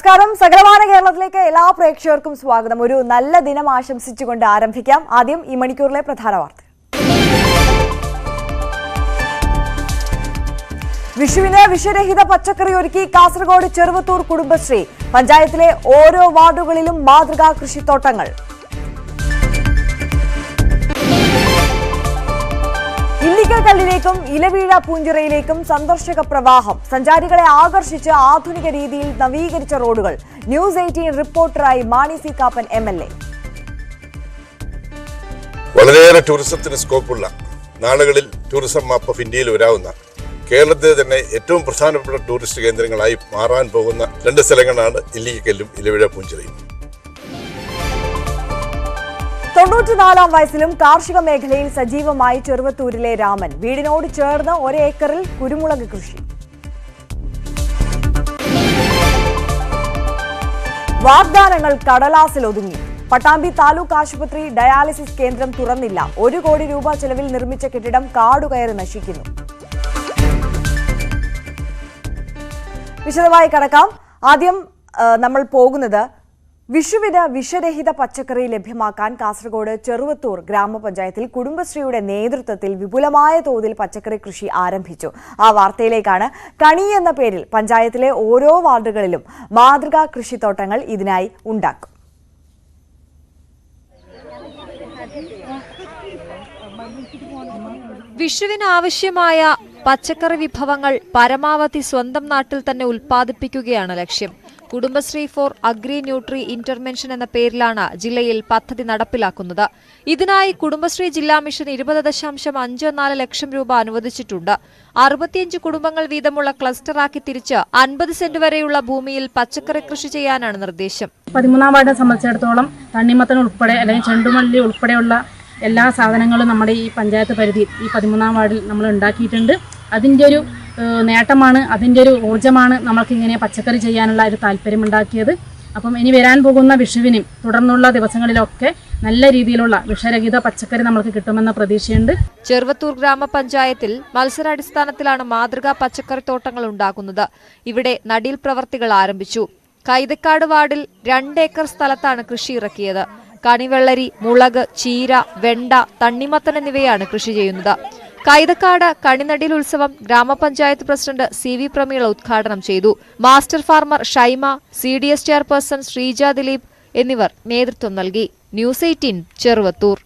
നമസ്കാരം. സകലമാന കേരളത്തിലേക്ക് എല്ലാ പ്രേക്ഷകർക്കും സ്വാഗതം. ഒരു നല്ല ദിനം ആശംസിച്ചുകൊണ്ട് ആരംഭിക്കാം. ആദ്യം ഈ മണിക്കൂറിലെ പ്രധാന വാർത്ത. വിഷുവിന് വിഷരഹിത പച്ചക്കറി ഒരുക്കി കാസർഗോഡ് ചെറുവത്തൂർ കുടുംബശ്രീ. പഞ്ചായത്തിലെ ഓരോ വാർഡുകളിലും മാതൃകാ കൃഷിത്തോട്ടങ്ങൾ. ഇല്ലിക്കൽക്കല്ലിലേക്കും ഇലവീഴ പൂഞ്ചിറയിലേക്കും സന്ദർശക പ്രവാഹം. സഞ്ചാരികളെ ആകർഷിച്ച് ആധുനിക രീതിയിൽ നവീകരിച്ച റോഡുകൾ. ന്യൂസ് 18 റിപ്പോർട്ടറായി മാണി സി കാപ്പൻ MLA. വളരെയേറെ ടൂറിസത്തിന് സ്കോപ്പുള്ള നാളുകളിൽ ടൂറിസം മാപ്പ് ഓഫ് ഇന്ത്യയിൽ വരാവുന്ന കേരളത്തിലെ തന്നെ ഏറ്റവും പ്രധാനപ്പെട്ട ടൂറിസ്റ്റ് കേന്ദ്രങ്ങളായി മാറാൻ പോകുന്ന രണ്ട് സ്ഥലങ്ങളാണ് ഇല്ലിക്കല്ലും ഇലവീഴ പൂഞ്ചിറയും. 94-ാം വയസ്സിലും കാർഷിക മേഖലയിൽ സജീവമായി ചെറുവത്തൂരിലെ രാമൻ. വീടിനോട് ചേർന്ന് 1 ഏക്കറിൽ കുരുമുളക് കൃഷി. വാഗ്ദാനങ്ങൾ കടലാസിലൊതുങ്ങി. പട്ടാമ്പി താലൂക്ക് ആശുപത്രി ഡയാലിസിസ് കേന്ദ്രം തുറന്നില്ല. 1 കോടി രൂപ ചെലവിൽ നിർമ്മിച്ച കെട്ടിടം കാടുകയറി നശിക്കുന്നു. വിശദമായി കടക്കാം. ആദ്യം നമ്മൾ പോകുന്നത് വിഷുവിന് വിഷരഹിത പച്ചക്കറി ലഭ്യമാക്കാൻ കാസർഗോഡ് ചെറുവത്തൂർ ഗ്രാമപഞ്ചായത്തിൽ കുടുംബശ്രീയുടെ നേതൃത്വത്തിൽ വിപുലമായ തോതിൽ പച്ചക്കറി കൃഷി ആരംഭിച്ചു. ആ വാർത്തയിലേക്കാണ്. കണി എന്ന പേരിൽ പഞ്ചായത്തിലെ ഓരോ വാർഡുകളിലും മാതൃകാ കൃഷിത്തോട്ടങ്ങൾ ഇതിനായി ഉണ്ടാക്കും. വിഷുവിന് ആവശ്യമായ പച്ചക്കറി വിഭവങ്ങൾ പരമാവധി സ്വന്തം നാട്ടിൽ തന്നെ ഉൽപ്പാദിപ്പിക്കുകയാണ് ലക്ഷ്യം. Kudumbashree for agri nutri intervention എന്ന പേരിലാണ് ജില്ലയിൽ പദ്ധതി നടപ്പിലാക്കുന്നത്. ഇതിനായി കുടുംബശ്രീ ജില്ലാ മിഷൻ 20.54 ലക്ഷം രൂപ അനുവദിച്ചിട്ടുണ്ട്. 65 കുടുംബങ്ങൾ വീതമുള്ള ക്ലസ്റ്ററാക്കി തിരിച്ച് 50 സെന്റ് വരെയുള്ള ഭൂമിയിൽ പച്ചക്കറി കൃഷി ചെയ്യാനാണ് നിർദ്ദേശം. 13-ാം വാർഡിനെ സംബന്ധിച്ചിടത്തോളം തണ്ണിമത്തൻ ഉൾപ്പെടെ അല്ലെങ്കിൽ ചെണ്ടുമല്ലി ഉൾപ്പെടെയുള്ള എല്ലാ സാധനങ്ങളും നമ്മുടെ ഈ പഞ്ചായത്ത് പരിധി ഈ 13-ാം വാർഡിൽ നമ്മൾ ഉണ്ടാക്കിയിട്ടുണ്ട്. അതിൻ്റെ ഒരു നേട്ടമാണ്, അതിൻ്റെ ഒരു ഊർജ്ജമാണ് നമ്മൾക്കിങ്ങനെ പച്ചക്കറി ചെയ്യാനുള്ള ഒരു താല്പര്യമുണ്ടാക്കിയത്. അപ്പം ഇനി വരാൻ പോകുന്ന വിഷുവിനും തുടർന്നുള്ള ദിവസങ്ങളിലൊക്കെ നല്ല രീതിയിലുള്ള വിഷരഹിത പച്ചക്കറി നമുക്ക് കിട്ടുമെന്ന പ്രതീക്ഷയുണ്ട്. ചെറുവത്തൂർ ഗ്രാമപഞ്ചായത്തിൽ മത്സരാടിസ്ഥാനത്തിലാണ് മാതൃകാ പച്ചക്കറി തോട്ടങ്ങൾ ഉണ്ടാക്കുന്നത്. ഇവിടെ നടീൽ പ്രവർത്തികൾ ആരംഭിച്ചു. കൈതക്കാട് വാർഡിൽ 2 ഏക്കർ സ്ഥലത്താണ് കൃഷി ഇറക്കിയത്. കണിവെള്ളരി, മുളക്, ചീര, വെണ്ട, തണ്ണിമത്തൻ എന്നിവയാണ് കൃഷി ചെയ്യുന്നത്. കൈതക്കാട് കണിനടീൽ ഉത്സവം ഗ്രാമപഞ്ചായത്ത് പ്രസിഡന്റ് CV പ്രമീള ഉദ്ഘാടനം ചെയ്തു. Master farmer Shyma, CDS chairperson Sreeja Dileep എന്നിവർ നേതൃത്വം നൽകി. ന്യൂസ് 18 ചെറുവത്തൂർ.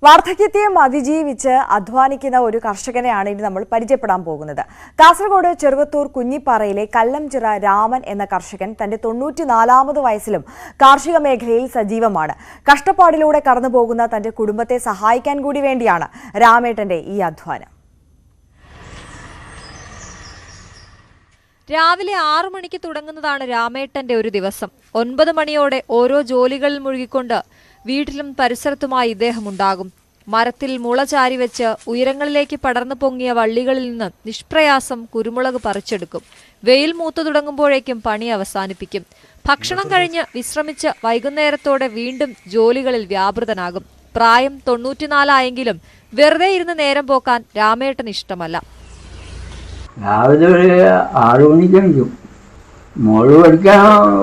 വാർദ്ധക്യത്തെയും അതിജീവിച്ച് അധ്വാനിക്കുന്ന ഒരു കർഷകനെയാണ് ഇനി നമ്മൾ പരിചയപ്പെടാൻ പോകുന്നത്. കാസർഗോഡ് ചെറുവത്തൂർ കുഞ്ഞിപ്പാറയിലെ കല്ലംചിറ രാമൻ എന്ന കർഷകൻ തന്റെ 94-ാമത് വയസ്സിലും കാർഷിക മേഖലയിൽ സജീവമാണ്. കഷ്ടപ്പാടിലൂടെ കടന്നുപോകുന്ന തന്റെ കുടുംബത്തെ സഹായിക്കാൻ കൂടി വേണ്ടിയാണ് രാമേട്ടന്റെ ഈ അധ്വാനം. രാവിലെ 6 മണിക്ക് തുടങ്ങുന്നതാണ് രാമേട്ടന്റെ ഒരു ദിവസം. 9 മണിയോടെ ഓരോ ജോലികളിൽ മുഴുകിക്കൊണ്ട് വീട്ടിലും പരിസരത്തുമായി ഇദ്ദേഹമുണ്ടാകും. മരത്തിൽ മുള ചാരിവെച്ച് ഉയരങ്ങളിലേക്ക് പടർന്നു പൊങ്ങിയ വള്ളികളിൽ നിന്ന് നിഷ്പ്രയാസം കുരുമുളക് പറിച്ചെടുക്കും. വെയിൽ മൂത്തു തുടങ്ങുമ്പോഴേക്കും പണി അവസാനിപ്പിക്കും. ഭക്ഷണം കഴിഞ്ഞ് വിശ്രമിച്ച് വൈകുന്നേരത്തോടെ വീണ്ടും ജോലികളിൽ വ്യാപൃതനാകും. പ്രായം 94 ആയെങ്കിലും വെറുതെ ഇരുന്ന് നേരം പോക്കാൻ രാമേട്ടന് ഇഷ്ടമല്ല. രാവിലെ ഒരു 6 മണിക്ക് എണീക്കും. മോള് പഠിക്കാൻ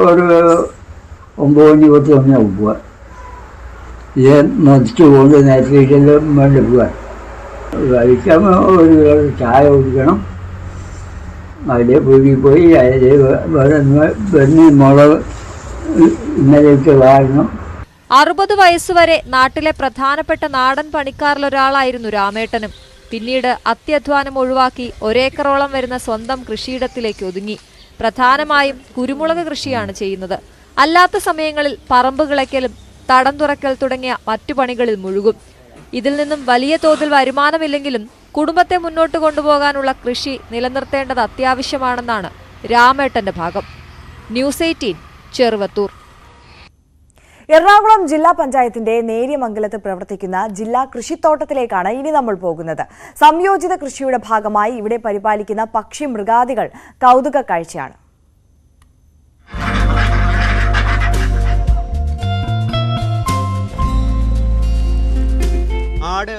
ഒരു 9 മണി 10 മണിയാവും പോവാൻ. ഇത് മതിച്ചു കൊണ്ട് നേരത്തെ വീട്ടിലും വേണ്ടി പോവാൻ. കഴിക്കാൻ ഒരു ചായ കുടിക്കണം. അതിലെ വീട്ടിൽ പോയി അതിൽ വെണ്ണി മുളക് ഇന്നലേക്ക് വാഴണം. 60 വയസ്സുവരെ നാട്ടിലെ പ്രധാനപ്പെട്ട നാടൻ പണിക്കാരിലൊരാളായിരുന്നു രാമേട്ടനും. പിന്നീട് അത്യധ്വാനം ഒഴിവാക്കി 1 ഏക്കറോളം വരുന്ന സ്വന്തം കൃഷിയിടത്തിലേക്ക് ഒതുങ്ങി. പ്രധാനമായും കുരുമുളക് കൃഷിയാണ് ചെയ്യുന്നത്. അല്ലാത്ത സമയങ്ങളിൽ പറമ്പ് കിളയ്ക്കലും തടം തുറക്കൽ തുടങ്ങിയ മറ്റു പണികളിൽ മുഴുകും. ഇതിൽ നിന്നും വലിയ തോതിൽ വരുമാനമില്ലെങ്കിലും കുടുംബത്തെ മുന്നോട്ട് കൊണ്ടുപോകാനുള്ള കൃഷി നിലനിർത്തേണ്ടത് അത്യാവശ്യമാണെന്നാണ് രാമേട്ടന്റെ ഭാഗം. ന്യൂസ് 18 ചെറുവത്തൂർ. എറണാകുളം ജില്ലാ പഞ്ചായത്തിന്റെ നേര്യമംഗലത്ത് പ്രവർത്തിക്കുന്ന ജില്ലാ കൃഷിത്തോട്ടത്തിലേക്കാണ് ഇനി നമ്മൾ പോകുന്നത്. സംയോജിത കൃഷിയുടെ ഭാഗമായി ഇവിടെ പരിപാലിക്കുന്ന പക്ഷി മൃഗാദികൾ കൗതുക കാഴ്ചയാണ്. ആട്,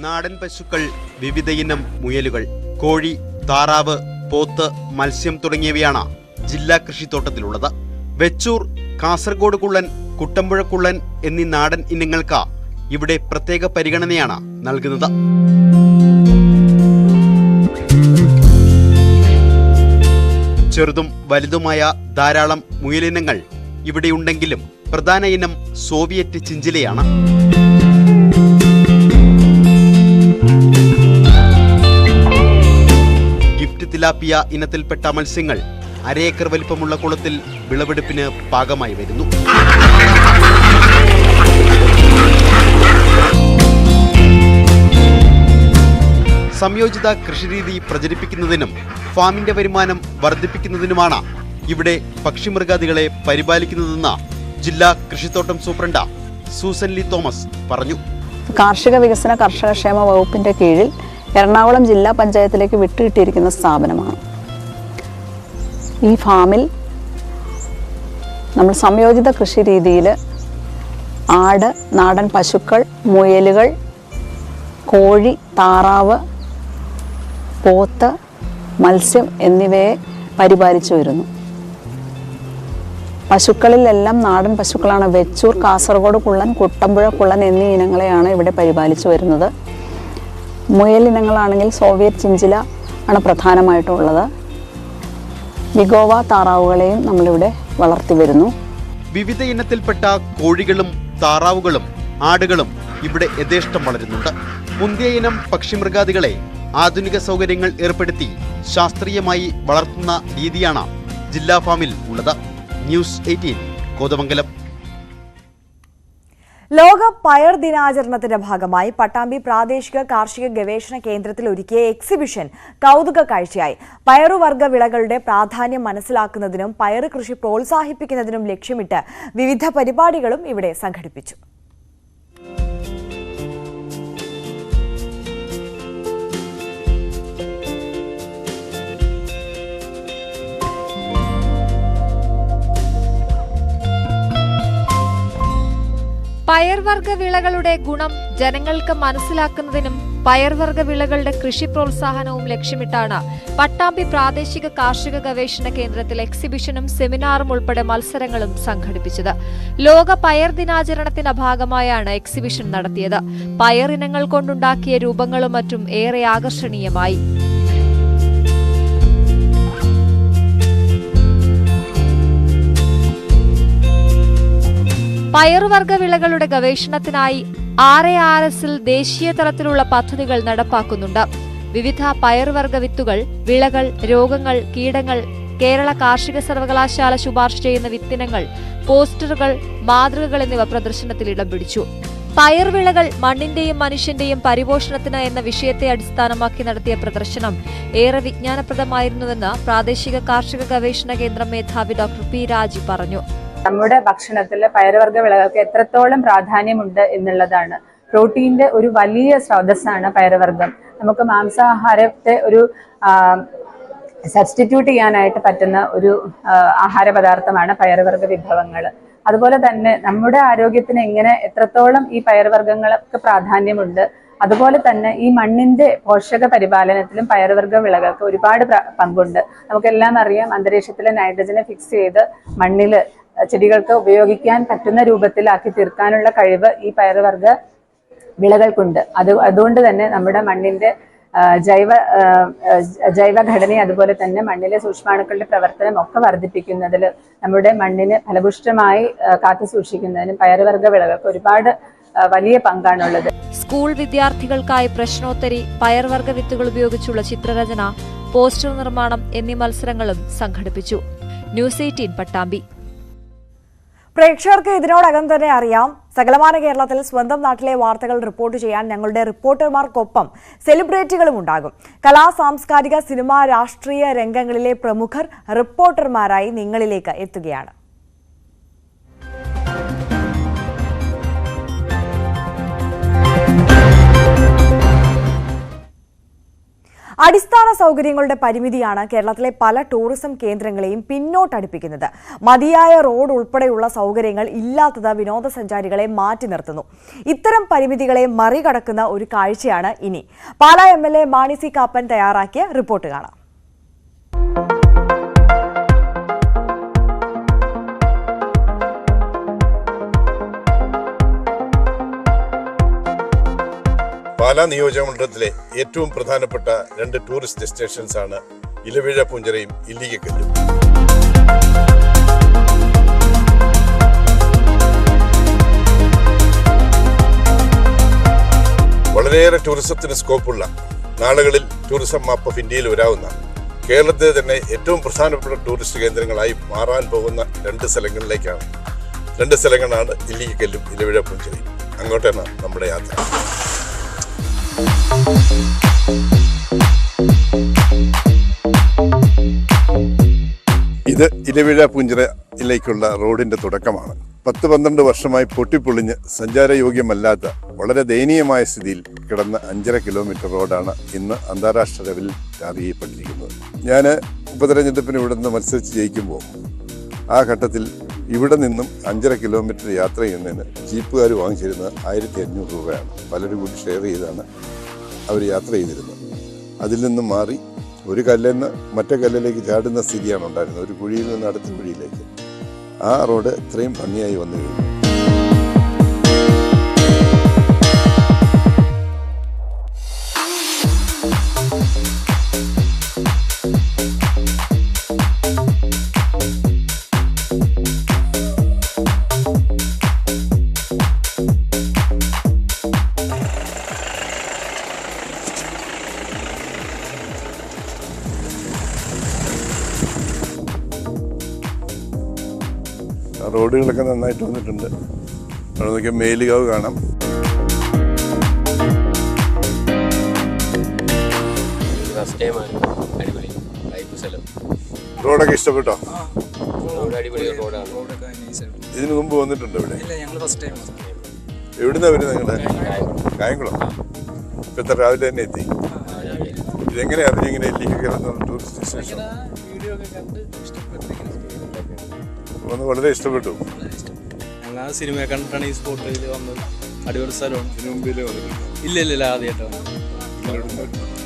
നാടൻ പശുക്കൾ, വിവിധയിനം മുയലുകൾ, കോഴി, താറാവ്, പോത്ത്, മത്സ്യം തുടങ്ങിയവയാണ് ജില്ലാ കൃഷിത്തോട്ടത്തിലുള്ളത്. വെച്ചൂർ, കാസർഗോഡ് കുള്ളൻ, കുട്ടമ്പുഴ കുള്ളൻ എന്നീ നാടൻ ഇനങ്ങൾക്ക് ഇവിടെ പ്രത്യേക പരിഗണനയാണ് നൽകുന്നത്. ചെറുതും വലുതുമായ ധാരാളം മുയലിനങ്ങൾ ഇവിടെയുണ്ടെങ്കിലും പ്രധാന ഇനം സോവിയറ്റ് ചിഞ്ചിലയാണ്. ഗിഫ്റ്റ് തിലാപ്പിയ ഇനത്തിൽപ്പെട്ട മത്സ്യങ്ങൾ അരയേക്കർ വലിപ്പമുള്ള കുളത്തിൽ വിളവെടുപ്പിന് പാകമായി വരുന്നു. സംയോജിത കൃഷിരീതി പ്രചരിപ്പിക്കുന്നതിനും ഫാമിന്റെ വരുമാനം വർദ്ധിപ്പിക്കുന്നതിനുമാണ് ഇവിടെ പക്ഷിമൃഗാദികളെ പരിപാലിക്കുന്നതെന്ന് ജില്ലാ കൃഷിത്തോട്ടം സൂപ്രണ്ട് സൂസൻ ലി തോമസ് പറഞ്ഞു. കാർഷിക വികസന കർഷകക്ഷേമ വകുപ്പിന്റെ കീഴിൽ എറണാകുളം ജില്ലാ പഞ്ചായത്തിലേക്ക് വിട്ടുകിട്ടിയിരിക്കുന്ന സ്ഥാപനമാണ്. ഈ ഫാമിൽ നമ്മൾ സംയോജിത കൃഷി രീതിയിൽ ആട്, നാടൻ പശുക്കൾ, മുയലുകൾ, കോഴി, താറാവ്, പോത്ത്, മത്സ്യം എന്നിവയെ പരിപാലിച്ചു വരുന്നു. പശുക്കളിലെല്ലാം നാടൻ പശുക്കളാണ്. വെച്ചൂർ, കാസർഗോഡ് കുള്ളൻ, കുട്ടമ്പുഴ കുള്ളൻ എന്നീ ഇനങ്ങളെയാണ് ഇവിടെ പരിപാലിച്ചു വരുന്നത്. മുയലിനങ്ങളാണെങ്കിൽ സോവിയറ്റ് ചിഞ്ചില ആണ് പ്രധാനമായിട്ടുള്ളത്. വിഗോവ താറാവുകളെയും നമ്മളിവിടെ വളർത്തി വരുന്നു. വിവിധ ഇനത്തിൽപ്പെട്ട കോഴികളും താറാവുകളും ആടുകളും ഇവിടെ യഥേഷ്ടം വളരുന്നുണ്ട്. മുന്തിയ ഇനം പക്ഷിമൃഗാദികളെ ആധുനിക സൗകര്യങ്ങൾ ഏർപ്പെടുത്തി ശാസ്ത്രീയമായി വളർത്തുന്ന രീതിയാണ് ജില്ലാ ഫാമിൽ ഉള്ളത്. ന്യൂസ് 18 കോതമംഗലം. ലോക പയർ ദിനാചരണത്തിന്റെ ഭാഗമായി പട്ടാമ്പി പ്രാദേശിക കാർഷിക ഗവേഷണ കേന്ദ്രത്തിൽ ഒരുക്കിയ എക്സിബിഷൻ കൗതുക കാഴ്ചയായി. പയറുവർഗ വിളകളുടെ പ്രാധാന്യം മനസ്സിലാക്കുന്നതിനും പയറ് കൃഷി പ്രോത്സാഹിപ്പിക്കുന്നതിനും ലക്ഷ്യമിട്ട് വിവിധ പരിപാടികളും ഇവിടെ സംഘടിപ്പിച്ചു. പയർവർഗ വിളകളുടെ ഗുണം ജനങ്ങൾക്ക് മനസ്സിലാക്കുന്നതിനും പയർവർഗ വിളകളുടെ കൃഷി പ്രോത്സാഹനവും ലക്ഷ്യമിട്ടാണ് പട്ടാമ്പി പ്രാദേശിക കാർഷിക ഗവേഷണ കേന്ദ്രത്തിൽ എക്സിബിഷനും സെമിനാറും ഉൾപ്പെടെ മത്സരങ്ങളും സംഘടിപ്പിച്ചത്. ലോക പയർ ദിനാചരണത്തിന്റെ ഭാഗമായാണ് എക്സിബിഷൻ നടത്തിയത്. പയർ ഇനങ്ങൾ കൊണ്ടുണ്ടാക്കിയ രൂപങ്ങളും മറ്റും ഏറെ ആകർഷണീയമായി. പയറുവർഗ വിളകളുടെ ഗവേഷണത്തിനായി RARSൽ ദേശീയ തലത്തിലുള്ള പദ്ധതികൾ നടപ്പാക്കുന്നുണ്ട്. വിവിധ പയറുവർഗ വിത്തുകൾ, വിളകൾ, രോഗങ്ങൾ, കീടങ്ങൾ, കേരള കാർഷിക സർവകലാശാല ശുപാർശ ചെയ്യുന്ന വിത്തിനങ്ങൾ, പോസ്റ്ററുകൾ, മാതൃകകൾ എന്നിവ പ്രദർശനത്തിൽ ഇടം പിടിച്ചു. പയർവിളകൾ മണ്ണിന്റെയും മനുഷ്യന്റെയും പരിപോഷണത്തിന് എന്ന വിഷയത്തെ അടിസ്ഥാനമാക്കി നടത്തിയ പ്രദർശനം ഏറെ വിജ്ഞാനപ്രദമായിരുന്നുവെന്ന് പ്രാദേശിക കാർഷിക ഗവേഷണ കേന്ദ്രം മേധാവി ഡോക്ടർ പി രാജി പറഞ്ഞു. നമ്മുടെ ഭക്ഷണത്തിൽ പയറുവർഗ വിളകൾക്ക് എത്രത്തോളം പ്രാധാന്യമുണ്ട് എന്നുള്ളതാണ്. പ്രോട്ടീന്റെ ഒരു വലിയ സ്രോതസ്സാണ് പയറുവർഗം. നമുക്ക് മാംസാഹാരത്തെ ഒരു സബ്സ്റ്റിറ്റ്യൂട്ട് ചെയ്യാനായിട്ട് പറ്റുന്ന ഒരു ആഹാര പദാർത്ഥമാണ് പയറുവർഗ വിഭവങ്ങൾ. അതുപോലെ തന്നെ നമ്മുടെ ആരോഗ്യത്തിന് എങ്ങനെ എത്രത്തോളം ഈ പയറുവർഗ്ഗങ്ങൾക്ക് പ്രാധാന്യമുണ്ട്, അതുപോലെ തന്നെ ഈ മണ്ണിന്റെ പോഷക പരിപാലനത്തിലും പയറുവർഗ വിളകൾക്ക് ഒരുപാട് പങ്കുണ്ട്. നമുക്കെല്ലാം അറിയാം, അന്തരീക്ഷത്തിലെ നൈട്രജനെ ഫിക്സ് ചെയ്ത് മണ്ണിൽ ചെടികൾക്ക് ഉപയോഗിക്കാൻ പറ്റുന്ന രൂപത്തിലാക്കി തീർക്കാനുള്ള കഴിവ് ഈ പയറുവർഗ വിളകൾക്കുണ്ട്. അതുകൊണ്ട് തന്നെ നമ്മുടെ മണ്ണിന്റെ ജൈവഘടനയെ അതുപോലെ തന്നെ മണ്ണിലെ സൂക്ഷ്മാണുക്കളുടെ പ്രവർത്തനം ഒക്കെ വർദ്ധിപ്പിക്കുന്നതിൽ, നമ്മുടെ മണ്ണിന് ഫലപുഷ്ടമായി കാത്തു സൂക്ഷിക്കുന്നതിനും പയറുവർഗ വിളകൾക്ക് ഒരുപാട് വലിയ പങ്കാണുള്ളത്. സ്കൂൾ വിദ്യാർത്ഥികൾക്കായി പ്രശ്നോത്തരി, പയർവർഗ വിത്തുകൾ ഉപയോഗിച്ചുള്ള ചിത്രരചന, പോസ്റ്റർ നിർമ്മാണം എന്നീ മത്സരങ്ങളും സംഘടിപ്പിച്ചു. ന്യൂസ് 18 പട്ടാമ്പി. പ്രേക്ഷകർക്ക് ഇതിനോടകം തന്നെ അറിയാം, സകലമാന കേരളത്തിൽ സ്വന്തം നാട്ടിലെ വാർത്തകൾ റിപ്പോർട്ട് ചെയ്യാൻ ഞങ്ങളുടെ റിപ്പോർട്ടർമാർക്കൊപ്പം സെലിബ്രിറ്റികളും ഉണ്ടാകും. കലാ, സാംസ്കാരിക, സിനിമ, രാഷ്ട്രീയ രംഗങ്ങളിലെ പ്രമുഖർ റിപ്പോർട്ടർമാരായി നിങ്ങളിലേക്ക് എത്തുകയാണ്. അടിസ്ഥാന സൗകര്യങ്ങളുടെ പരിമിതിയാണ് കേരളത്തിലെ പല ടൂറിസം കേന്ദ്രങ്ങളെയും പിന്നോട്ടടിപ്പിക്കുന്നത്. മതിയായ റോഡ് ഉൾപ്പെടെയുള്ള സൗകര്യങ്ങൾ ഇല്ലാത്തത് വിനോദസഞ്ചാരികളെ മാറ്റി നിർത്തുന്നു. ഇത്തരം പരിമിതികളെ മറികടക്കുന്ന ഒരു കാഴ്ചയാണ് ഇനി. പാലാ MLA മാണി സി കാപ്പൻ തയ്യാറാക്കിയ റിപ്പോർട്ട് കാണാം. പാലാ നിയോജകമണ്ഡലത്തിലെ ഏറ്റവും പ്രധാനപ്പെട്ട 2 ടൂറിസ്റ്റ് ഡെസ്റ്റിനേഷൻസ് ആണ് ഇലവിഴ പൂഞ്ചിറയും ഇല്ലിക്കക്കല്ലും. വളരെയേറെ ടൂറിസത്തിന് സ്കോപ്പുള്ള, നാളുകളിൽ ടൂറിസം മാപ്പ് ഓഫ് ഇന്ത്യയിൽ വരാവുന്ന, കേരളത്തിലെ തന്നെ ഏറ്റവും പ്രധാനപ്പെട്ട ടൂറിസ്റ്റ് കേന്ദ്രങ്ങളായി മാറാൻ പോകുന്ന 2 സ്ഥലങ്ങളാണ് ഇല്ലിക്കക്കല്ലും ഇലവിഴ പൂഞ്ചിറയും. അങ്ങോട്ടാണ് നമ്മുടെ യാത്ര. ഇത് ഇലവിഴ പൂഞ്ചിറയിലേക്കുള്ള റോഡിന്റെ തുടക്കമാണ്. 10-12 വർഷമായി പൊട്ടിപ്പൊളിഞ്ഞ് സഞ്ചാരയോഗ്യമല്ലാത്ത വളരെ ദയനീയമായ സ്ഥിതിയിൽ കിടന്ന 5.5 കിലോമീറ്റർ റോഡാണ് ഇന്ന് അന്താരാഷ്ട്ര ലെവലിൽ ടാർ ചെയ്യപ്പെട്ടിരിക്കുന്നത്. ഞാൻ ഉപതെരഞ്ഞെടുപ്പിന് ഇവിടെ നിന്ന് മത്സരിച്ച് ജയിക്കുമ്പോൾ ആ ഘട്ടത്തിൽ ഇവിടെ നിന്നും 5.5 കിലോമീറ്റർ യാത്ര ചെയ്യുന്നതിന് ജീപ്പുകാർ വാങ്ങിച്ചിരുന്നത് 1500 രൂപയാണ്. പലരും കൂടി ഷെയർ ചെയ്താണ് അവർ യാത്ര ചെയ്തിരുന്നത്. അതിൽ നിന്നും മാറി ഒരു കല്ലിൽ നിന്ന് മറ്റേ കല്ലിലേക്ക് ചാടുന്ന സ്ഥിതിയാണ് ഉണ്ടായിരുന്നത്, ഒരു കുഴിയിൽ നിന്ന് അടുത്ത കുഴിയിലേക്ക്. ആ റോഡ് ഇത്രയും ഭംഗിയായി വന്നു കഴിഞ്ഞു. റോഡുകളൊക്കെ നന്നായിട്ട് വന്നിട്ടുണ്ട്. അവിടെ നോക്കിയാൽ മേലുകാവ് കാണാം. റോഡൊക്കെ ഇഷ്ടപ്പെട്ടോ? ഇതിനു മുമ്പ് വന്നിട്ടുണ്ടോ ഇവിടെ? എവിടുന്നാ വരുന്നത് നിങ്ങളുടെ? കായംകുളം. ഇപ്പൊ എത്ര രാവിലെ തന്നെ എത്തി? ഇതെങ്ങനെയാ അതിനിങ്ങനെ ഇല്ലിക്കക്കല്ല് ടൂറിസ്റ്റ് ഡെസ്റ്റിനേഷൻ വന്ന് വളരെ ഇഷ്ടപ്പെട്ടു. ഞങ്ങൾ സിനിമ കണ്ടിട്ടാണ് ഈ സ്പോട്ടിൽ വന്നത്. അടിപൊളി സ്ഥലമാണ്. ഇല്ല ആദ്യമായിട്ടാണ്.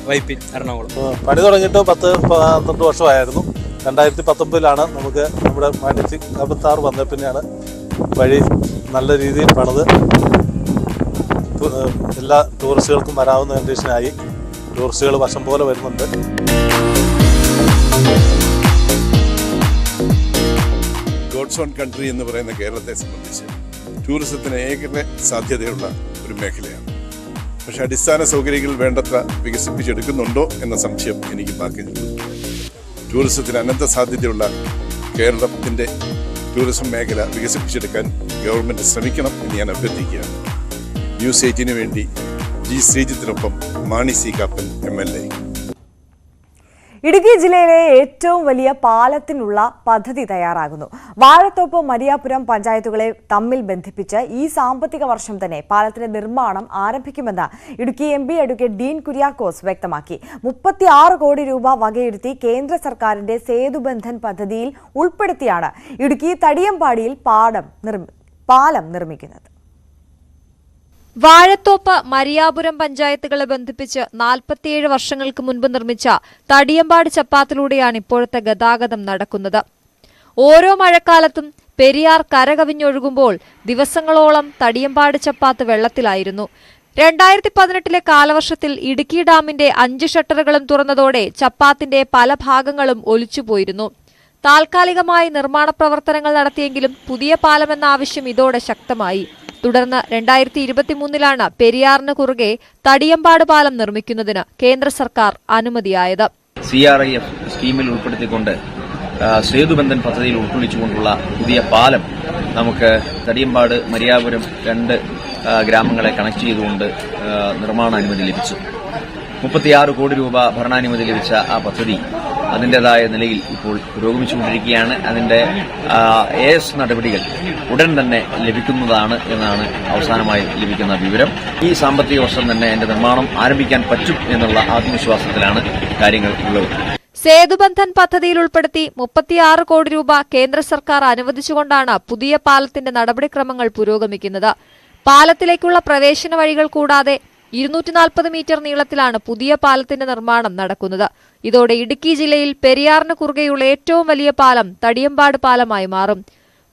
വൈപ്പിൻ, എറണാകുളം. പണി തുടങ്ങിയിട്ട് 10-12 വർഷമായിരുന്നു. 2019 നമുക്ക് നമ്മുടെ മാഗ്നറ്റിക് 56 വന്ന പിന്നെയാണ് വഴി നല്ല രീതിയിൽ പണിത് എല്ലാ ടൂറിസ്റ്റുകൾക്കും വരാവുന്ന കണ്ടീഷനായി. ടൂറിസ്റ്റുകൾ വർഷം പോലെ വരുന്നുണ്ട്. ഗോഡ്സ് ഓൺ കൺട്രി എന്ന് പറയുന്ന കേരളത്തെ സംബന്ധിച്ച് ടൂറിസത്തിന് ഏറെ സാധ്യതയുള്ള ഒരു മേഖലയാണ്. പക്ഷെ അടിസ്ഥാന സൗകര്യങ്ങൾ വേണ്ടത്ര വികസിപ്പിച്ചെടുക്കുന്നുണ്ടോ എന്ന സംശയം എനിക്ക് ബാക്കി നിൽക്കുന്നു. ടൂറിസത്തിന് അനന്ത സാധ്യതയുള്ള കേരളത്തിൻ്റെ ടൂറിസം മേഖല വികസിപ്പിച്ചെടുക്കാൻ ഗവൺമെൻറ് ശ്രമിക്കണം എന്ന് ഞാൻ അഭ്യർത്ഥിക്കുകയാണ്. ന്യൂസ് 18 വേണ്ടി ജി ശ്രീജിത്തിനൊപ്പം മാണി സി കാപ്പൻ MLA. ഇടുക്കി ജില്ലയിലെ ഏറ്റവും വലിയ പാലത്തിനുള്ള പദ്ധതി തയ്യാറാകുന്നു. വാഴത്തോപ്പ് മരിയാപുരം പഞ്ചായത്തുകളെ തമ്മിൽ ബന്ധിപ്പിച്ച് ഈ സാമ്പത്തിക വർഷം തന്നെ പാലത്തിന്റെ നിർമ്മാണം ആരംഭിക്കുമെന്ന് ഇടുക്കി MP അഡ്വക്കേറ്റ് ഡീൻ കുര്യാക്കോസ് വ്യക്തമാക്കി. 36 കോടി രൂപ വകയിരുത്തി കേന്ദ്ര സർക്കാരിന്റെ സേതുബന്ധൻ പദ്ധതിയിൽ ഉൾപ്പെടുത്തിയാണ് ഇടുക്കി തടിയമ്പാടിയിൽ പാലം നിർമ്മിക്കുന്നത്. വാഴത്തോപ്പ് മരിയാപുരം പഞ്ചായത്തുകളെ ബന്ധിപ്പിച്ച് 47 വർഷങ്ങൾക്ക് മുൻപ് നിർമ്മിച്ച തടിയമ്പാട് ചപ്പാത്തിലൂടെയാണ് ഇപ്പോഴത്തെ ഗതാഗതം നടക്കുന്നത്. ഓരോ മഴക്കാലത്തും പെരിയാർ കരകവിഞ്ഞൊഴുകുമ്പോൾ ദിവസങ്ങളോളം തടിയമ്പാട് ചപ്പാത്ത് വെള്ളത്തിലായിരുന്നു. 2018 കാലവർഷത്തിൽ ഇടുക്കി ഡാമിന്റെ 5 ഷട്ടറുകളും തുറന്നതോടെ ചപ്പാത്തിന്റെ പല ഭാഗങ്ങളും ഒലിച്ചുപോയിരുന്നു. താൽക്കാലികമായി നിർമ്മാണ പ്രവർത്തനങ്ങൾ നടത്തിയെങ്കിലും പുതിയ പാലമെന്ന ആവശ്യം ഇതോടെ ശക്തമായി. തുടർന്ന് 2023 പെരിയാറിന് കുറുകെ തടിയമ്പാട് പാലം നിർമ്മിക്കുന്നതിന് കേന്ദ്ര സർക്കാർ അനുമതിയായത്. CRIF സ്കീമിൽ ഉൾപ്പെടുത്തിക്കൊണ്ട് സേതുബന്ധൻ പദ്ധതിയിൽ ഉൾക്കൊള്ളിച്ചുകൊണ്ടുള്ള പുതിയ പാലം നമുക്ക് തടിയമ്പാട് മരിയാപുരം 2 ഗ്രാമങ്ങളെ കണക്ട് ചെയ്തുകൊണ്ട് നിർമ്മാണാനുമതി ലഭിച്ചു. 36 കോടി രൂപ ഭരണാനുമതി ലഭിച്ച ആ പദ്ധതി അതിൻ്റെതായ നിലയിൽ ഇപ്പോൾ പുരോഗമിച്ചുകൊണ്ടിരിക്കുകയാണ്. അതിൻ്റെ AS നടപടികൾ ഉടൻ തന്നെ ലഭിക്കുന്നതാണ് എന്നാണ് അവസാനമായി ലഭിക്കുന്ന വിവരം. ഈ സാമ്പത്തിക വർഷം തന്നെ അതിന്റെ നിർമ്മാണം ആരംഭിക്കാൻ പറ്റും എന്നുള്ള ആത്മവിശ്വാസത്തിലാണ് കാര്യങ്ങൾ ഉള്ളത്. സേതുബന്ധൻ പദ്ധതിയിൽ ഉൾപ്പെടുത്തി 36 കോടി രൂപ കേന്ദ്ര സർക്കാർ അനുവദിച്ചുകൊണ്ടാണ് പുതിയ പാലത്തിന്റെ നടപടിക്രമങ്ങൾ പുരോഗമിക്കുന്നത്. പാലത്തിലേക്കുള്ള പ്രവേശന വഴികൾ കൂടാതെ 240 മീറ്റർ നീളത്തിലാണ് പുതിയ പാലത്തിന്റെ നിർമ്മാണം നടക്കുന്നത്. ഇതോടെ ഇടുക്കി ജില്ലയിൽ പെരിയാറിന് കുറുകെയുള്ള ഏറ്റവും വലിയ പാലം തടിയമ്പാട് പാലമായി മാറും.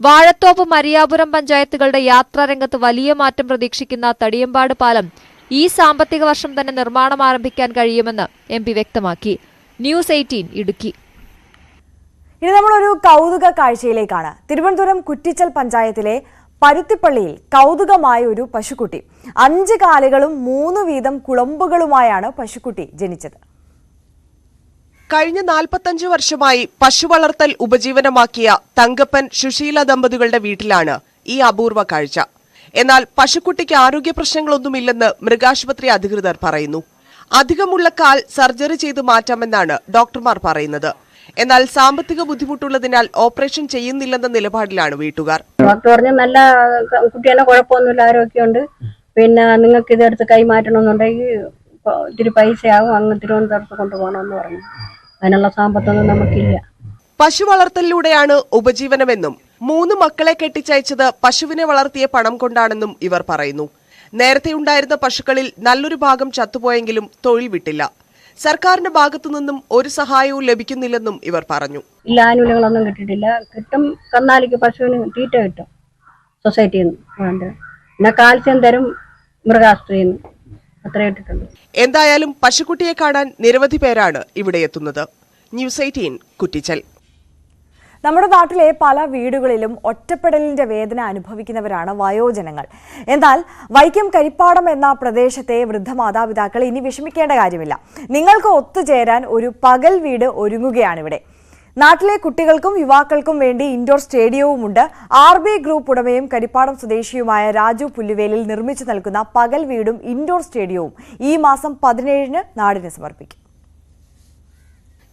വാഴത്തോപ്പ് മരിയാപുരം പഞ്ചായത്തുകളുടെ യാത്രാരംഗത്ത് വലിയ മാറ്റം പ്രതീക്ഷിക്കുന്ന തടിയമ്പാട് പാലം ഈ സാമ്പത്തിക വർഷം തന്നെ നിർമ്മാണം ആരംഭിക്കാൻ കഴിയുമെന്ന് MP വ്യക്തമാക്കി. ന്യൂസ് 18 ഇടുക്കി. ഇനി നമ്മളൊരു കൗതുക കാഴ്ചയിലേക്കാണ്. തിരുവനന്തപുരം കുറ്റിച്ചൽ പഞ്ചായത്തിലെ പരുത്തിപ്പള്ളിയിൽ കൗതുകമായ ഒരു പശുക്കുട്ടി. 5 കാലുകളും 3 വീതം കുളമ്പുകളുമായാണ് പശുക്കുട്ടി ജനിച്ചത്. കഴിഞ്ഞ 45 വർഷമായി പശു വളർത്തൽ ഉപജീവനമാക്കിയ തങ്കപ്പൻ സുശീല ദമ്പതികളുടെ വീട്ടിലാണ് ഈ അപൂർവ കാഴ്ച. എന്നാൽ പശുക്കുട്ടിക്ക് ആരോഗ്യ പ്രശ്നങ്ങളൊന്നുമില്ലെന്ന് മൃഗാശുപത്രി അധികൃതർ പറയുന്നു. അധികമുള്ള കാൽ സർജറി ചെയ്ത് മാറ്റാമെന്നാണ് ഡോക്ടർമാർ പറയുന്നത്. എന്നാൽ സാമ്പത്തിക ബുദ്ധിമുട്ടുള്ളതിനാൽ ഓപ്പറേഷൻ ചെയ്യുന്നില്ലെന്ന നിലപാടിലാണ് വീട്ടുകാർ. ഡോക്ടർ പറഞ്ഞു നല്ല കുട്ടിയാണ്, കുഴപ്പമൊന്നുമില്ല, ആരോഗ്യമുണ്ട്, പിന്നെ നിങ്ങൾക്ക് ഇതെടുത്ത് കൈമാറ്റണമെന്നുണ്ടെങ്കിൽ ഇത്തിരി പൈസയാകും, അങ്ങ് തിരുവനന്തപുരത്ത് കൊണ്ടുപോകണമെന്ന് പറഞ്ഞു. അതിനുള്ള സാമ്പത്തൊന്നും നമുക്കില്ല. പശു വളർത്തലിലൂടെയാണ് ഉപജീവനമെന്നും 3 മക്കളെ കെട്ടിച്ചയച്ചത് പശുവിനെ വളർത്തിയ പണം കൊണ്ടാണെന്നും ഇവർ പറയുന്നു. നേരത്തെ ഉണ്ടായിരുന്ന പശുക്കളിൽ നല്ലൊരു ഭാഗം ചത്തുപോയെങ്കിലും തൊഴിൽ വിട്ടില്ല. സർക്കാരിന്റെ ഭാഗത്തുനിന്നും ഒരു സഹായവും ലഭിക്കുന്നില്ലെന്നും ഇവർ പറഞ്ഞു. ഇല്ല, ആനുകൂല്യങ്ങളൊന്നും കിട്ടിയിട്ടില്ല. കിട്ടും, കന്നാലിക്ക് പശുവിന് തീറ്റ കിട്ടും സൊസൈറ്റിയിൽ നിന്ന്, പിന്നെ കാൽസ്യം തരും മൃഗാശുപത്രിയിൽ നിന്ന്, അത്ര ഇട്ടിട്ടുണ്ട്. എന്തായാലും പശുക്കുട്ടിയെ കാണാൻ നിരവധി പേരാണ് ഇവിടെ എത്തുന്നത്. ന്യൂസ് 18 കുറ്റിച്ചൽ. നമ്മുടെ നാട്ടിലെ പല വീടുകളിലും ഒറ്റപ്പെടലിന്റെ വേദന അനുഭവിക്കുന്നവരാണ് വയോജനങ്ങൾ. എന്നാൽ വൈക്കം കരിപ്പാടം എന്ന പ്രദേശത്തെ വൃദ്ധ മാതാപിതാക്കൾ ഇനി വിഷമിക്കേണ്ട കാര്യമില്ല. നിങ്ങൾക്ക് ഒത്തുചേരാൻ ഒരു പകൽ വീട് ഒരുങ്ങുകയാണിവിടെ. നാട്ടിലെ കുട്ടികൾക്കും യുവാക്കൾക്കും വേണ്ടി ഇൻഡോർ സ്റ്റേഡിയവുമുണ്ട്. RB ഗ്രൂപ്പ് ഉടമയും കരിപ്പാടം സ്വദേശിയുമായ രാജു പുല്ലുവേലിൽ നിർമ്മിച്ചു നൽകുന്ന പകൽ വീടും ഇൻഡോർ സ്റ്റേഡിയവും ഈ മാസം 17-ന് നാടിന് സമർപ്പിക്കും.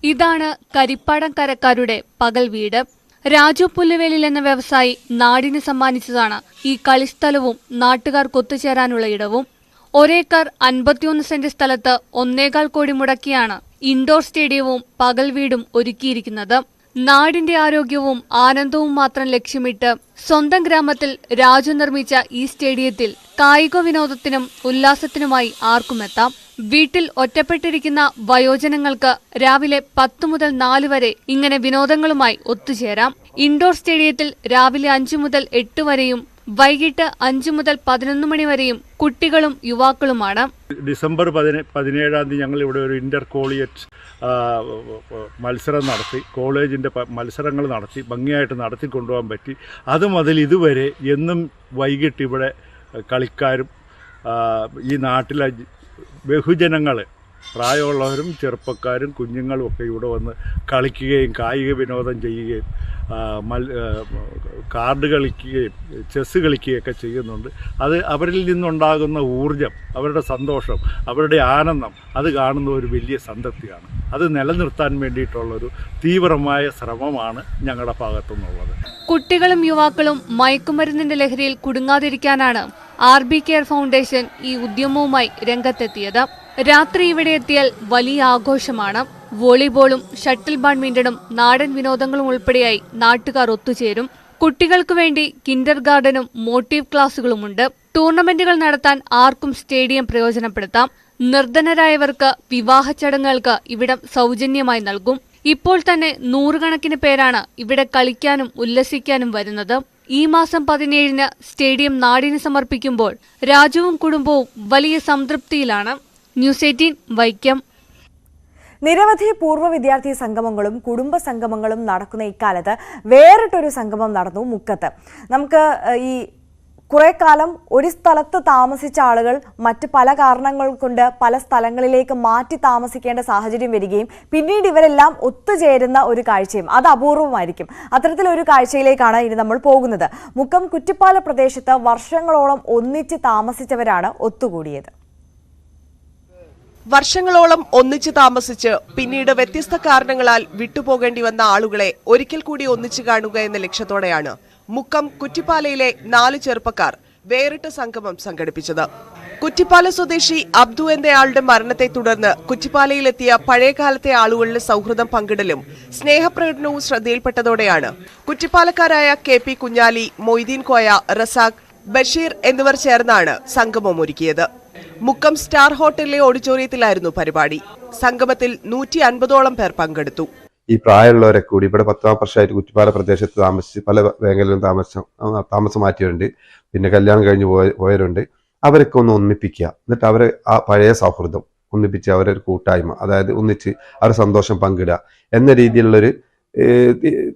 ഇതാണ് കരിപ്പാടം കരക്കാരുടെ പകൽ വീട്. രാജു പുല്ലുവേലിൽ എന്ന വ്യവസായി നാടിന് സമ്മാനിച്ചതാണ് ഈ കളിസ്ഥലവും നാട്ടുകാർക്ക് ഒത്തുചേരാനുള്ള ഇടവും. 1 ഏക്കർ 51 സെന്റ് സ്ഥലത്ത് 1.25 കോടി മുടക്കിയാണ് ഇൻഡോർ സ്റ്റേഡിയവും പകൽ വീടും ഒരുക്കിയിരിക്കുന്നത്. നാടിന്റെ ആരോഗ്യവും ആനന്ദവും മാത്രം ലക്ഷ്യമിട്ട് സ്വന്തം ഗ്രാമത്തിൽ രാജു നിർമ്മിച്ച ഈ സ്റ്റേഡിയത്തിൽ കായിക വിനോദത്തിനും ഉല്ലാസത്തിനുമായി ആർക്കുമെത്താം. വീട്ടിൽ ഒറ്റപ്പെട്ടിരിക്കുന്ന വയോജനങ്ങൾക്ക് രാവിലെ 10 മുതൽ 4 വരെ ഇങ്ങനെ വിനോദങ്ങളുമായി ഒത്തുചേരാം. ഇൻഡോർ സ്റ്റേഡിയത്തിൽ രാവിലെ 5 മുതൽ 8 വരെയും വൈകിട്ട് 5 മുതൽ 11 മണി വരെയും കുട്ടികളും യുവാക്കളുമാണ്. ഡിസംബർ 17-ാം തീയതി ഞങ്ങൾ ഇവിടെ ഒരു ഇന്റർ കോളിയറ്റ് മത്സരം നടത്തി, കോളേജിൻ്റെ മത്സരങ്ങൾ നടത്തി, ഭംഗിയായിട്ട് നടത്തി കൊണ്ടുപോകാൻ പറ്റി. അത് മുതൽ ഇതുവരെ എന്നും വൈകിട്ട് ഇവിടെ കളിക്കാരും ഈ നാട്ടിലെ ബഹുജനങ്ങൾ, പ്രായമുള്ളവരും ചെറുപ്പക്കാരും കുഞ്ഞുങ്ങളും ഒക്കെ ഇവിടെ വന്ന് കളിക്കുകയും കായിക വിനോദം ചെയ്യുകയും കാർഡ് കളിക്കുകയും ചെസ്സ് കളിക്കുകയൊക്കെ ചെയ്യുന്നുണ്ട്. അത് അവരിൽ നിന്നുണ്ടാകുന്ന ഊർജം, അവരുടെ സന്തോഷം, അവരുടെ ആനന്ദം, അത് കാണുന്ന ഒരു വലിയ സംതൃപ്തിയാണ്. അത് നിലനിർത്താൻ വേണ്ടിയിട്ടുള്ളൊരു തീവ്രമായ ശ്രമമാണ് ഞങ്ങളുടെ ഭാഗത്തുനിന്നുള്ളത്. കുട്ടികളും യുവാക്കളും മയക്കുമരുന്നിന്റെ ലഹരിയിൽ കുടുങ്ങാതിരിക്കാനാണ് RB കെയർ ഫൗണ്ടേഷൻ ഈ ഉദ്യമവുമായി രംഗത്തെത്തിയത്. രാത്രി ഇവിടെ എത്തിയാൽ വലിയ ആഘോഷമാണ്. വോളിബോളും ഷട്ടിൽ ബാഡ്മിന്റണും നാടൻ വിനോദങ്ങളും ഉൾപ്പെടെയായി നാട്ടുകാർ ഒത്തുചേരും. കുട്ടികൾക്ക് വേണ്ടി കിൻഡർ ഗാർഡനും മോട്ടീവ് ക്ലാസുകളുമുണ്ട്. ടൂർണമെന്റുകൾ നടത്താൻ ആർക്കും സ്റ്റേഡിയം പ്രയോജനപ്പെടുത്താം. നിർധനരായവർക്ക് വിവാഹ ചടങ്ങുകൾക്ക് ഇവിടം സൗജന്യമായി നൽകും. ഇപ്പോൾ തന്നെ 100 കണക്കിന് പേരാണ് ഇവിടെ കളിക്കാനും ഉല്ലസിക്കാനും വരുന്നത്. ഈ മാസം 17-ന് സ്റ്റേഡിയം നാടിന് സമർപ്പിക്കുമ്പോൾ രാജുവും കുടുംബവും വലിയ സംതൃപ്തിയിലാണ്. ന്യൂസ് 18 വൈക്കം. നിരവധി പൂർവ്വ വിദ്യാർത്ഥി സംഗമങ്ങളും കുടുംബ സംഗമങ്ങളും നടക്കുന്ന ഇക്കാലത്ത് വേറിട്ടൊരു സംഗമം നടന്നു മുക്കത്ത്. നമുക്ക് ഈ കുറെ കാലം ഒരു സ്ഥലത്ത് താമസിച്ച ആളുകൾ മറ്റ് പല കാരണങ്ങൾ കൊണ്ട് പല സ്ഥലങ്ങളിലേക്ക് മാറ്റി താമസിക്കേണ്ട സാഹചര്യം വരികയും പിന്നീട് ഇവരെല്ലാം ഒത്തുചേരുന്ന ഒരു കാഴ്ചയും അത് അപൂർവമായിരിക്കും. അത്തരത്തിലൊരു കാഴ്ചയിലേക്കാണ് ഇനി നമ്മൾ പോകുന്നത്. മുക്കം കുറ്റിപ്പാല പ്രദേശത്ത് വർഷങ്ങളോളം ഒന്നിച്ച് താമസിച്ചവരാണ് ഒത്തുകൂടിയത്. വർഷങ്ങളോളം ഒന്നിച്ച് താമസിച്ച് പിന്നീട് വ്യത്യസ്ത കാരണങ്ങളാൽ വിട്ടുപോകേണ്ടി വന്ന ആളുകളെ ഒരിക്കൽ കൂടി ഒന്നിച്ചു കാണുക എന്ന ലക്ഷ്യത്തോടെയാണ് മുക്കം കുറ്റിപ്പാലയിലെ 4 ചെറുപ്പക്കാർ വേറിട്ട സംഗമം സംഘടിപ്പിച്ചത്. കുറ്റിപ്പാല സ്വദേശി അബ്ദു എന്നയാളുടെ മരണത്തെ തുടർന്ന് കുറ്റിപ്പാലയിലെത്തിയ പഴയകാലത്തെ ആളുകളുടെ സൗഹൃദം പങ്കിടലും സ്നേഹപ്രകടനവും ശ്രദ്ധയിൽപ്പെട്ടതോടെയാണ് കുറ്റിപ്പാലക്കാരായ KP കുഞ്ഞാലി, മൊയ്തീൻ കോയ, റസാഖ്, ബഷീർ എന്നിവർ ചേർന്നാണ് സംഗമം ഒരുക്കിയത്. മുക്കം സ്റ്റാർ ഹോട്ടലിലെ ഓഡിറ്റോറിയത്തിലായിരുന്നു പരിപാടി. സംഗമത്തിൽ 150ഓളം പേർ പങ്കെടുത്തു. ഈ പ്രായമുള്ളവരെ കൂടി ഇവിടെ 10 വർഷമായിട്ട് കുറ്റിപ്പാല പ്രദേശത്ത് താമസിച്ച് പല മേഖലയിലും താമസം മാറ്റിയവരുണ്ട്. പിന്നെ കല്യാണം കഴിഞ്ഞ് പോയവരുണ്ട്. അവരൊക്കെ ഒന്ന് ഒന്നിപ്പിക്കുക. എന്നിട്ട് അവരെ ആ പഴയ സൗഹൃദം ഒന്നിപ്പിച്ച് അവരൊരു കൂട്ടായ്മ, അതായത് ഒന്നിച്ച് അവർ സന്തോഷം പങ്കിടുക എന്ന രീതിയിലുള്ളൊരു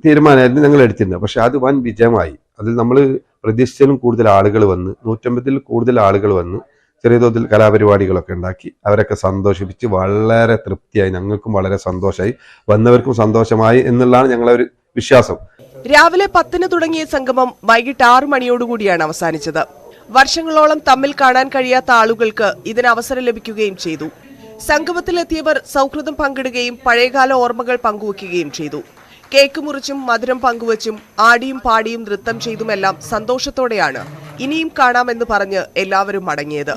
തീരുമാനമായിരുന്നു ഞങ്ങൾ എടുത്തിരുന്നത്. പക്ഷെ അത് വൻ വിജയമായി. അതിൽ നമ്മൾ പ്രതീക്ഷിച്ചാലും കൂടുതൽ ആളുകൾ വന്ന് 150-ൽ കൂടുതൽ ആളുകൾ വന്ന് ചെറിയ തോതിൽ കലാപരിപാടികളൊക്കെ ഉണ്ടാക്കി അവരൊക്കെ സന്തോഷിപ്പിച്ച് വളരെ തൃപ്തിയായി. ഞങ്ങൾക്കും വളരെ സന്തോഷമായി, വന്നവർക്കും സന്തോഷമായി എന്നുള്ളതാണ് ഞങ്ങളെ ഒരു വിശ്വാസം. രാവിലെ 10-ന് തുടങ്ങിയ സംഗമം വൈകിട്ട് 6 മണിയോടുകൂടിയാണ് അവസാനിച്ചത്. വർഷങ്ങളോളം തമ്മിൽ കാണാൻ കഴിയാത്ത ആളുകൾക്ക് ഇതിന് അവസരം ലഭിക്കുകയും ചെയ്തു. സംഗമത്തിലെത്തിയവർ സൗഹൃദം പങ്കിടുകയും പഴയകാല ഓർമ്മകൾ പങ്കുവയ്ക്കുകയും ചെയ്തു. കേക്ക് മുറിച്ചും മധുരം പങ്കുവച്ചും ആടിയും പാടിയും നൃത്തം ചെയ്തുമെല്ലാം സന്തോഷത്തോടെയാണ് ഇനിയും കാണാമെന്ന് പറഞ്ഞ് എല്ലാവരും മടങ്ങിയത്.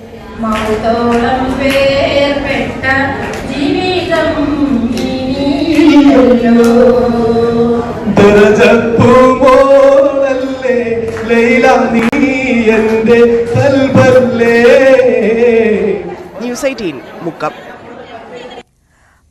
ന്യൂസ് 18 മുക്കം.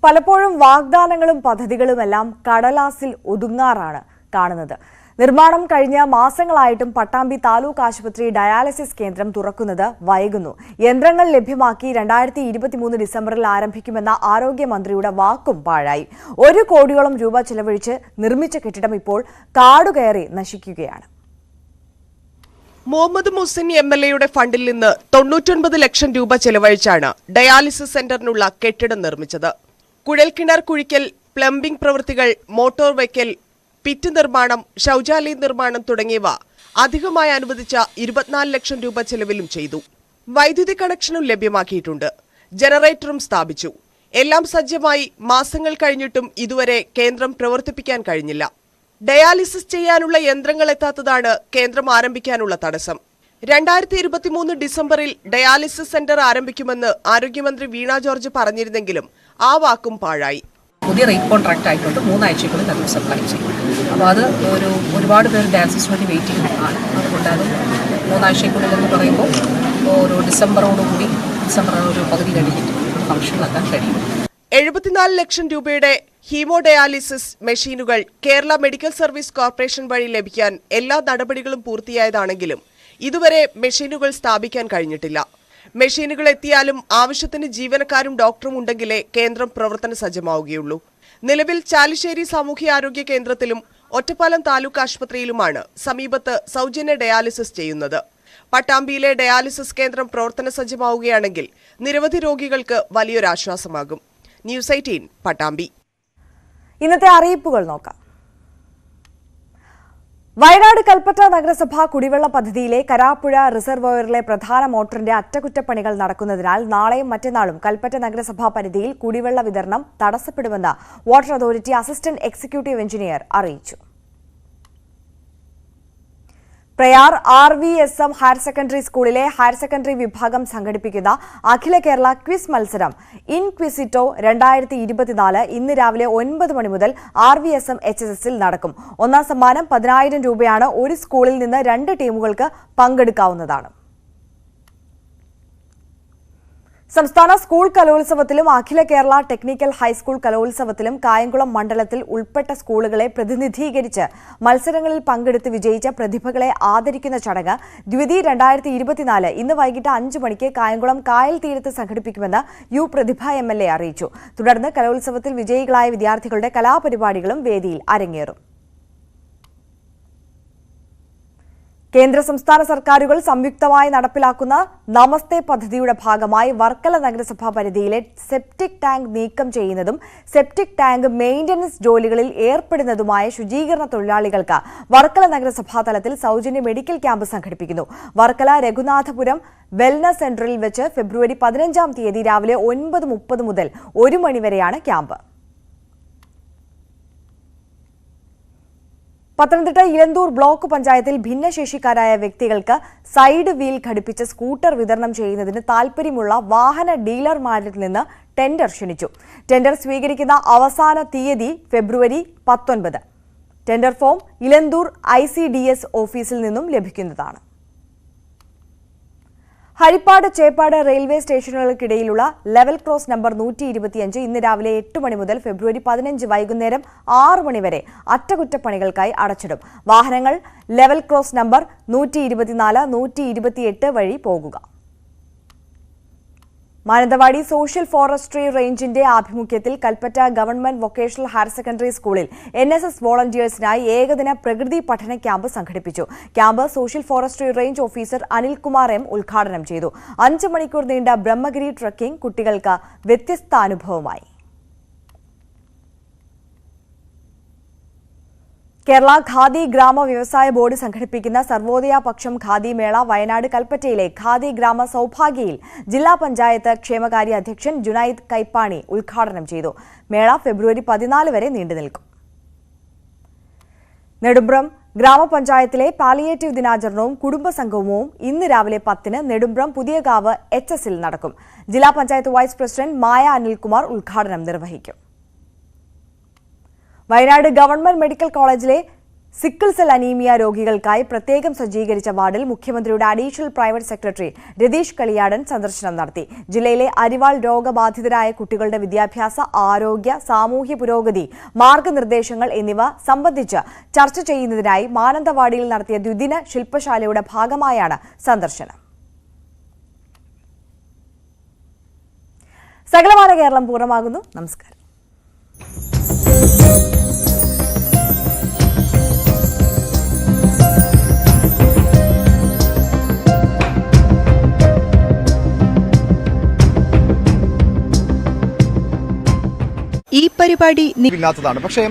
പലപ്പോഴും വാഗ്ദാനങ്ങളും പദ്ധതികളുമെല്ലാം കടലാസിൽ ഒതുങ്ങാറാണ് കാണുന്നത്. നിർമ്മാണം കഴിഞ്ഞ മാസങ്ങളായിട്ടും പട്ടാമ്പി താലൂക്ക് ആശുപത്രി ഡയാലിസിസ് കേന്ദ്രം തുറക്കുന്നത് വൈകുന്നു. യന്ത്രങ്ങൾ ലഭ്യമാക്കി 2023 ഡിസംബറിൽ ആരംഭിക്കുമെന്ന ആരോഗ്യമന്ത്രിയുടെ വാക്കും പാഴായി. 1 കോടിയോളം രൂപ ചെലവഴിച്ച് നിർമ്മിച്ച കെട്ടിടം ഇപ്പോൾ കാടുകയറി നശിക്കുകയാണ്. മുഹമ്മദ് മുഹ്സിൻ MLAയുടെ ഫണ്ടിൽ നിന്ന് 99 ലക്ഷം രൂപ ചെലവഴിച്ചാണ് ഡയാലിസിസ് സെന്ററിനുള്ള കെട്ടിടം നിർമ്മിച്ചത്. കുഴൽക്കിണർ കുഴിക്കൽ, പ്ലംബിംഗ് പ്രവൃത്തികൾ, മോട്ടോർ വയ്ക്കൽ, പിറ്റ് നിർമ്മാണം, ശൌചാലയ നിർമ്മാണം തുടങ്ങിയവ അധികമായി അനുവദിച്ച 24 ലക്ഷം രൂപ ചെലവിലും ചെയ്തു. വൈദ്യുതി കണക്ഷനും ലഭ്യമാക്കിയിട്ടുണ്ട്. ജനറേറ്ററും സ്ഥാപിച്ചു. എല്ലാം സജ്ജമായി മാസങ്ങൾ കഴിഞ്ഞിട്ടും ഇതുവരെ കേന്ദ്രം പ്രവർത്തിപ്പിക്കാൻ കഴിഞ്ഞില്ല. ഡയാലിസിസ് ചെയ്യാനുള്ള യന്ത്രങ്ങൾ എത്താത്തതാണ് കേന്ദ്രം ആരംഭിക്കാനുള്ള തടസ്സം. 2023 ഡിസംബറിൽ ഡയാലിസിസ് സെന്റർ ആരംഭിക്കുമെന്ന് ആരോഗ്യമന്ത്രി വീണ ജോർജ് പറഞ്ഞിരുന്നെങ്കിലും ആ വാക്കും പാഴായി. പുതിയ റേറ്റ് കോൺട്രാക്ട് ആയിക്കോട്ടെ 3 ആഴ്ചയ്ക്കുള്ളിൽ അത് സപ്ലൈ ചെയ്യും. അപ്പോൾ അത് ഒരുപാട് പേര് ഡയാലിസിസ് വേണ്ടി വെയിറ്റിംഗ് ആണ്. അതുകൊണ്ട് അത് 3 ആഴ്ചയ്ക്കുള്ളിൽ എന്ന് പറയുമ്പോൾ ഒരു ഡിസംബറോടുകൂടി ഡിസംബർ ഒരു പകുതി കഴിഞ്ഞിട്ട് ഫംഗ്ഷനിലാക്കാൻ കഴിയും. 74 ലക്ഷം രൂപയുടെ ഹീമോ ഡയാലിസിസ് മെഷീനുകൾ കേരള മെഡിക്കൽ സർവീസ് കോർപ്പറേഷൻ വഴി ലഭിക്കാൻ എല്ലാ നടപടികളും പൂർത്തിയായതാണെങ്കിലും ഇതുവരെ മെഷീനുകൾ സ്ഥാപിക്കാൻ കഴിഞ്ഞിട്ടില്ല. മെഷീനുകൾ എത്തിയാലും ആവശ്യത്തിന് ജീവനക്കാരും ഡോക്ടറും ഉണ്ടെങ്കിലേ കേന്ദ്രം പ്രവർത്തന സജ്ജമാവുകയുള്ളൂ. നിലവിൽ ചാലിശ്ശേരി സാമൂഹ്യാരോഗ്യ കേന്ദ്രത്തിലും ഒറ്റപ്പാലം താലൂക്ക് ആശുപത്രിയിലുമാണ് സമീപത്ത് സൗജന്യ ഡയാലിസിസ് ചെയ്യുന്നത്. പട്ടാമ്പിയിലെ ഡയാലിസിസ് കേന്ദ്രം പ്രവർത്തന സജ്ജമാവുകയാണെങ്കിൽ നിരവധി രോഗികൾക്ക് വലിയൊരാശ്വാസമാകും. ന്യൂസ് 18 പട്ടാമ്പി. ഇന്നത്തെ അറിയിപ്പുകൾ നോക്കാം. വയനാട് കൽപ്പറ്റ നഗരസഭ കുടിവെള്ള പദ്ധതിയിലെ കരാപ്പുഴ റിസർവോയറിലെ പ്രധാന മോട്ടറിന്റെ അറ്റകുറ്റപ്പണികൾ നടക്കുന്നതിനാൽ നാളെയും മറ്റന്നാളും കൽപ്പറ്റ നഗരസഭാ പരിധിയിൽ കുടിവെള്ള വിതരണം തടസ്സപ്പെടുമെന്ന് water authority assistant executive engineer അറിയിച്ചു. പ്രയാർ RVSM ഹയർ സെക്കൻഡറി സ്കൂളിലെ ഹയർ സെക്കൻഡറി വിഭാഗം സംഘടിപ്പിക്കുന്ന അഖില കേരള ക്വിസ് മത്സരം ഇൻക്വിസിറ്റോ 2024 ഇന്ന് രാവിലെ 9 മണി മുതൽ RVSM HSSൽ നടക്കും. ഒന്നാം സമ്മാനം 10,000 രൂപയാണ്. ഒരു സ്കൂളിൽ നിന്ന് 2 ടീമുകൾക്ക് പങ്കെടുക്കാവുന്നതാണ്. സംസ്ഥാന സ്കൂൾ കലോത്സവത്തിലും അഖില കേരള ടെക്നിക്കൽ ഹൈസ്കൂൾ കലോത്സവത്തിലും കായംകുളം മണ്ഡലത്തിൽ ഉൾപ്പെട്ട സ്കൂളുകളെ പ്രതിനിധീകരിച്ച് മത്സരങ്ങളിൽ പങ്കെടുത്ത് വിജയിച്ച പ്രതിഭകളെ ആദരിക്കുന്ന ചടങ്ങ് ദ്വിതി 2024 ഇന്ന് വൈകിട്ട് 5 മണിക്ക് കായംകുളം കായൽ തീരത്ത് സംഘടിപ്പിക്കുമെന്ന് പ്രതിഭ MLA അറിയിച്ചു. തുടർന്ന് കലോത്സവത്തിൽ വിജയികളായ വിദ്യാർത്ഥികളുടെ കലാപരിപാടികളും വേദിയിൽ അരങ്ങേറും. കേന്ദ്ര സംസ്ഥാന സർക്കാരുകൾ സംയുക്തമായി നടപ്പിലാക്കുന്ന നമസ്തേ പദ്ധതിയുടെ ഭാഗമായി വർക്കല നഗരസഭാ പരിധിയിലെ സെപ്റ്റിക് ടാങ്ക് നീക്കം ചെയ്യുന്നതും സെപ്റ്റിക് ടാങ്ക് മെയിന്റനൻസ് ജോലികളിൽ ഏർപ്പെടുന്നതുമായ ശുചീകരണ തൊഴിലാളികൾക്ക് വർക്കല നഗരസഭാ തലത്തിൽ സൗജന്യ മെഡിക്കൽ ക്യാമ്പ് സംഘടിപ്പിക്കുന്നു. വർക്കല രഘുനാഥപുരം വെൽനസ് സെന്ററിൽ വെച്ച് ഫെബ്രുവരി 15-ാം തീയതി രാവിലെ 9:30 മുതൽ 1 മണി വരെയാണ് ക്യാമ്പ്. പത്തനംതിട്ട ഇലന്തൂർ ബ്ലോക്ക് പഞ്ചായത്തിൽ ഭിന്നശേഷിക്കാരായ വ്യക്തികൾക്ക് സൈഡ് വീൽ ഘടിപ്പിച്ച സ്കൂട്ടർ വിതരണം ചെയ്യുന്നതിന് താൽപര്യമുള്ള വാഹന ഡീലർമാരിൽ നിന്ന് ടെൻഡർ ക്ഷണിച്ചു. ടെൻഡർ സ്വീകരിക്കുന്ന അവസാന തീയതി ഫെബ്രുവരി 19. ടെൻഡർ ഫോം ഇലന്തൂർ ICDS ഓഫീസിൽ നിന്നും ലഭിക്കുന്നതാണ്. ഹരിപ്പാട് ചേപ്പാട് റെയിൽവേ സ്റ്റേഷനുകൾക്കിടയിലുള്ള ലെവൽ ക്രോസ് നമ്പർ 125 ഇന്ന് രാവിലെ 8 മണി മുതൽ ഫെബ്രുവരി 15 വൈകുന്നേരം 6 മണി വരെ അറ്റകുറ്റപ്പണികൾക്കായി അടച്ചിടും. വാഹനങ്ങൾ ലെവൽ ക്രോസ് നമ്പർ 124, 128 വഴി പോകുക. മാനന്തവാടി സോഷ്യൽ ഫോറസ്ട്രി റേഞ്ചിന്റെ ആഭിമുഖ്യത്തിൽ Kalpetta government vocational higher secondary സ്കൂളിൽ NSS വോളണ്ടിയേഴ്സിനായി ഏകദിന പ്രകൃതി പഠന ക്യാമ്പ് സംഘടിപ്പിച്ചു. Camp social forestry range officer Anilkumar M ഉദ്ഘാടനം ചെയ്തു. 5 മണിക്കൂർ നീണ്ട ബ്രഹ്മഗിരി ട്രക്കിംഗ് കുട്ടികൾക്ക് വ്യത്യസ്ത അനുഭവമായി. കേരള ഖാദി ഗ്രാമ വ്യവസായ ബോർഡ് സംഘടിപ്പിക്കുന്ന സർവോദയ പക്ഷം ഖാദി മേള വയനാട് കൽപ്പറ്റയിലെ ഖാദി ഗ്രാമ സൗഭാഗ്യയിൽ ജില്ലാ പഞ്ചായത്ത് ക്ഷേമകാര്യ അധ്യക്ഷൻ ജുനൈദ് കൈപ്പാണി ഉദ്ഘാടനം ചെയ്തു. മേള ഫെബ്രുവരി 14 വരെ നീണ്ടുനിൽക്കും. നെടുമ്പ്രം ഗ്രാമപഞ്ചായത്തിലെ പാലിയേറ്റീവ് ദിനാചരണവും കുടുംബസംഗമവും ഇന്ന് രാവിലെ 10-ന് നെടുമ്പ്രം പുതിയകാവ് HSൽ നടക്കും. ജില്ലാ പഞ്ചായത്ത് വൈസ് പ്രസിഡന്റ് മായ അനിൽകുമാർ ഉദ്ഘാടനം നിർവഹിക്കും. വയനാട് ഗവൺമെന്റ് മെഡിക്കൽ കോളേജിലെ സിക്കിൾ സെൽ അനീമിയ രോഗികൾക്കായി പ്രത്യേകം സജ്ജീകരിച്ച വാർഡിൽ മുഖ്യമന്ത്രിയുടെ additional private secretary Ratheesh Kaliyadan സന്ദർശനം നടത്തി. ജില്ലയിലെ അരിവാൾ രോഗബാധിതരായ കുട്ടികളുടെ വിദ്യാഭ്യാസ, ആരോഗ്യ, സാമൂഹ്യ പുരോഗതി, മാർഗനിർദ്ദേശങ്ങൾ എന്നിവ സംബന്ധിച്ച് ചർച്ച ചെയ്യുന്നതിനായി മാനന്തവാടിയിൽ നടത്തിയ ദ്വിദിന ശില്പശാലയുടെ ഭാഗമായാണ് സന്ദർശനം. സകലമാന കേരളം പൂർണ്ണമാകുന്നു. നമസ്കാരം. ഈ പരിപാടി ഇല്ലാത്തതാണ്. പക്ഷേ